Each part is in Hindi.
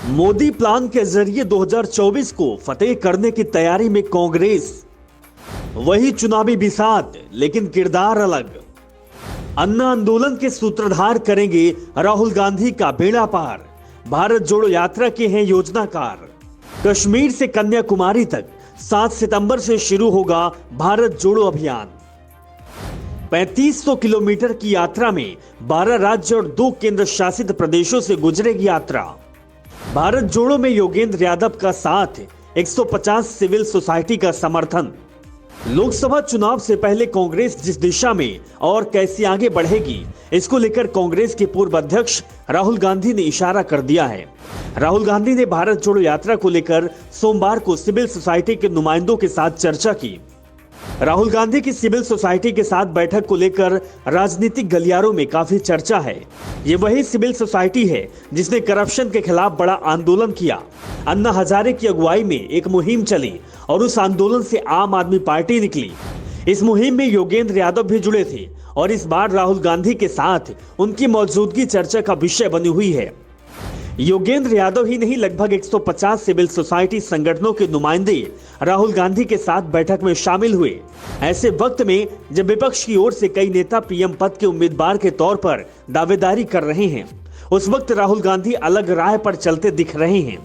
मोदी प्लान के जरिए 2024 को फतेह करने की तैयारी में कांग्रेस। वही चुनावी बिसात लेकिन किरदार अलग। अन्ना आंदोलन के सूत्रधार करेंगे राहुल गांधी का बेड़ा पार। भारत जोड़ो यात्रा के हैं योजनाकार। कश्मीर से कन्याकुमारी तक 7 सितंबर से शुरू होगा भारत जोड़ो अभियान। 3500 किलोमीटर की यात्रा में 12 राज्य और 2 केंद्र शासित प्रदेशों से गुजरेगी यात्रा। भारत जोड़ो में योगेंद्र यादव का साथ, 150 सिविल सोसाइटी का समर्थन। लोकसभा चुनाव से पहले कांग्रेस जिस दिशा में और कैसे आगे बढ़ेगी, इसको लेकर कांग्रेस के पूर्व अध्यक्ष राहुल गांधी ने इशारा कर दिया है। राहुल गांधी ने भारत जोड़ो यात्रा को लेकर सोमवार को सिविल सोसाइटी के नुमाइंदों के साथ चर्चा की। राहुल गांधी की सिविल सोसाइटी के साथ बैठक को लेकर राजनीतिक गलियारों में काफी चर्चा है। ये वही सिविल सोसाइटी है जिसने करप्शन के खिलाफ बड़ा आंदोलन किया। अन्ना हजारे की अगुवाई में एक मुहिम चली और उस आंदोलन से आम आदमी पार्टी निकली। इस मुहिम में योगेंद्र यादव भी जुड़े थे और इस बार राहुल गांधी के साथ उनकी मौजूदगी चर्चा का विषय बनी हुई है। योगेंद्र यादव ही नहीं, लगभग 150 सिविल सोसाइटी संगठनों के नुमाइंदे राहुल गांधी के साथ बैठक में शामिल हुए। ऐसे वक्त में जब विपक्ष की ओर से कई नेता पीएम पद के उम्मीदवार के तौर पर दावेदारी कर रहे हैं, उस वक्त राहुल गांधी अलग राह पर चलते दिख रहे हैं।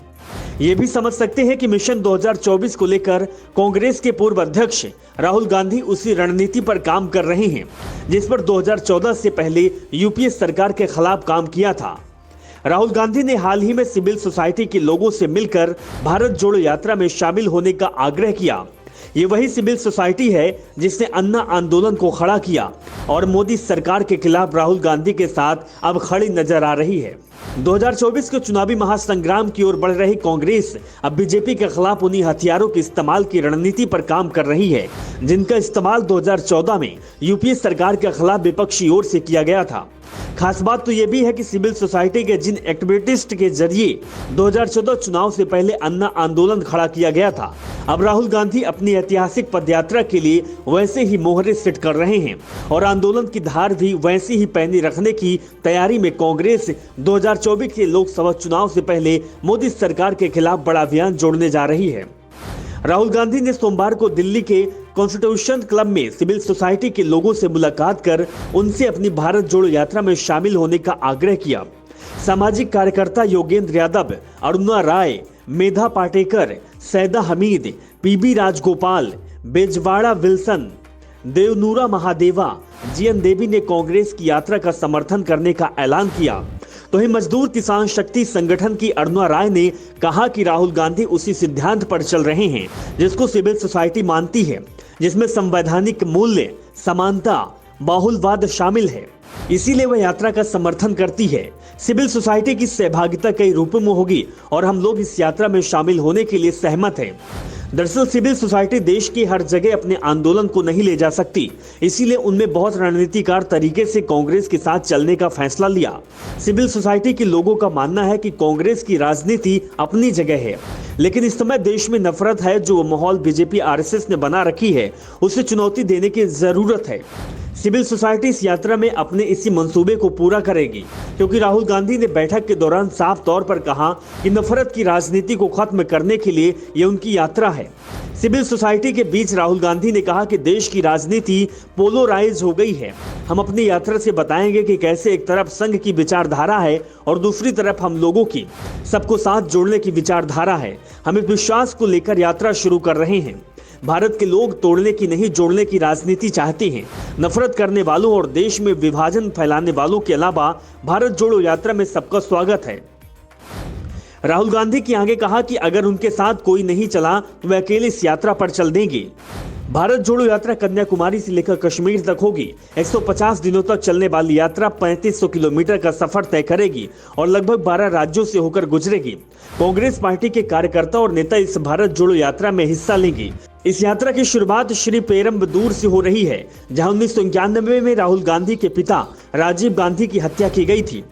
ये भी समझ सकते हैं कि मिशन 2024 को लेकर कांग्रेस के पूर्व अध्यक्ष राहुल गांधी उसी रणनीति पर काम कर रहे हैं जिस पर 2014 से पहले यूपीए सरकार के खिलाफ काम किया था। राहुल गांधी ने हाल ही में सिविल सोसाइटी के लोगों से मिलकर भारत जोड़ो यात्रा में शामिल होने का आग्रह किया। ये वही सिविल सोसाइटी है जिसने अन्ना आंदोलन को खड़ा किया और मोदी सरकार के खिलाफ राहुल गांधी के साथ अब खड़ी नजर आ रही है। 2024 के चुनावी महासंग्राम की ओर बढ़ रही कांग्रेस अब बीजेपी के खिलाफ उन्हीं हथियारों के इस्तेमाल की रणनीति पर काम कर रही है जिनका इस्तेमाल 2014 में यूपीए सरकार के खिलाफ विपक्षी ओर से किया गया था। खास बात तो यह भी है कि सिविल सोसाइटी के जिन एक्टिविस्ट के जरिए 2014 चुनाव से पहले अन्ना आंदोलन खड़ा किया गया था, अब राहुल गांधी अपनी ऐतिहासिक पदयात्रा के लिए वैसे ही मोहरे सेट कर रहे हैं और आंदोलन की धार भी वैसी ही पैनी रखने की तैयारी में कांग्रेस 2024 के लोकसभा चुनाव से पहले मोदी सरकार के खिलाफ बड़ा अभियान जोड़ने जा रही है। राहुल गांधी ने सोमवार को दिल्ली के कॉन्स्टिट्यूशन क्लब में सिविल सोसाइटी के लोगों से मुलाकात कर उनसे अपनी भारत जोड़ो यात्रा में शामिल होने का आग्रह किया। सामाजिक कार्यकर्ता योगेंद्र यादव, अरुणा राय, मेधा पाटेकर, सैदा हमीद, पीबी राजगोपाल, बेजवाड़ा विल्सन, देवनूरा महादेवा, जीएन देवी ने कांग्रेस की यात्रा का समर्थन करने का ऐलान किया। तो ही मजदूर किसान शक्ति संगठन की अरुणा राय ने कहा कि राहुल गांधी उसी सिद्धांत पर चल रहे हैं जिसको सिविल सोसाइटी मानती है, जिसमें संवैधानिक मूल्य, समानता, बाहुलवाद शामिल है। इसीलिए वह यात्रा का समर्थन करती है। सिविल सोसाइटी की सहभागिता कई रूपों में होगी और हम लोग इस यात्रा में शामिल होने के लिए सहमत हैं। दरअसल सिविल सोसाइटी देश की हर जगह अपने आंदोलन को नहीं ले जा सकती, इसीलिए उनमें बहुत रणनीतिकार तरीके से कांग्रेस के साथ चलने का फैसला लिया। सिविल सोसाइटी के लोगों का मानना है कि कांग्रेस की राजनीति अपनी जगह है, लेकिन इस समय देश में नफरत है जो माहौल बीजेपी आरएसएस ने बना रखी है, उसे चुनौती देने की जरूरत है। सिविल सोसाइटी इस यात्रा में अपने इसी मंसूबे को पूरा करेगी क्योंकि राहुल गांधी ने बैठक के दौरान साफ तौर पर कहा कि नफरत की राजनीति को खत्म करने के लिए यह उनकी यात्रा है। सिविल सोसाइटी के बीच राहुल गांधी ने कहा कि देश की राजनीति पोलराइज हो गई है। हम अपनी यात्रा से बताएंगे कि कैसे एक तरफ संघ की विचारधारा है और दूसरी तरफ हम लोगों की सबको साथ जोड़ने की विचारधारा है। हम इस विश्वास को लेकर यात्रा शुरू कर रहे हैं। भारत के लोग तोड़ने की नहीं, जोड़ने की राजनीति चाहते हैं। नफरत करने वालों और देश में विभाजन फैलाने वालों के अलावा भारत जोड़ो यात्रा में सबका स्वागत है। राहुल गांधी की आगे कहा कि अगर उनके साथ कोई नहीं चला तो वे अकेले इस यात्रा पर चल देंगे। भारत जोड़ो यात्रा कन्याकुमारी से लेकर कश्मीर तक होगी। 150 दिनों तक चलने वाली यात्रा 3500 किलोमीटर का सफर तय करेगी और लगभग 12 राज्यों से होकर गुजरेगी। कांग्रेस पार्टी के कार्यकर्ता और नेता इस भारत जोड़ो यात्रा में हिस्सा लेंगे। इस यात्रा की शुरुआत श्री पेरम्बदूर से हो रही है, जहां 1991 में राहुल गांधी के पिता राजीव गांधी की हत्या की गई थी।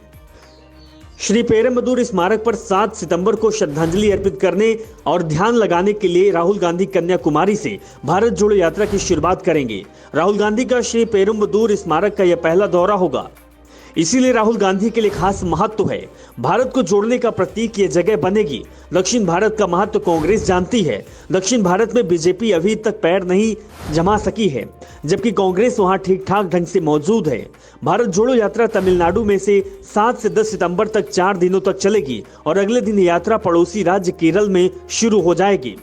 श्री पेरम्बदूर स्मारक पर 7 सितंबर को श्रद्धांजलि अर्पित करने और ध्यान लगाने के लिए राहुल गांधी कन्याकुमारी से भारत जोड़ो यात्रा की शुरुआत करेंगे। राहुल गांधी का श्री पेरम्बदूर स्मारक का यह पहला दौरा होगा। इसीलिए राहुल गांधी के लिए खास महत्व है। भारत को जोड़ने का प्रतीक ये जगह बनेगी। दक्षिण भारत का महत्व कांग्रेस जानती है। दक्षिण भारत में बीजेपी अभी तक पैर नहीं जमा सकी है, जबकि कांग्रेस वहां ठीक ठाक ढंग से मौजूद है। भारत जोड़ो यात्रा तमिलनाडु में से 7 से 10 सितंबर तक 4 दिनों तक चलेगी और अगले दिन यात्रा पड़ोसी राज्य केरल में शुरू हो जाएगी।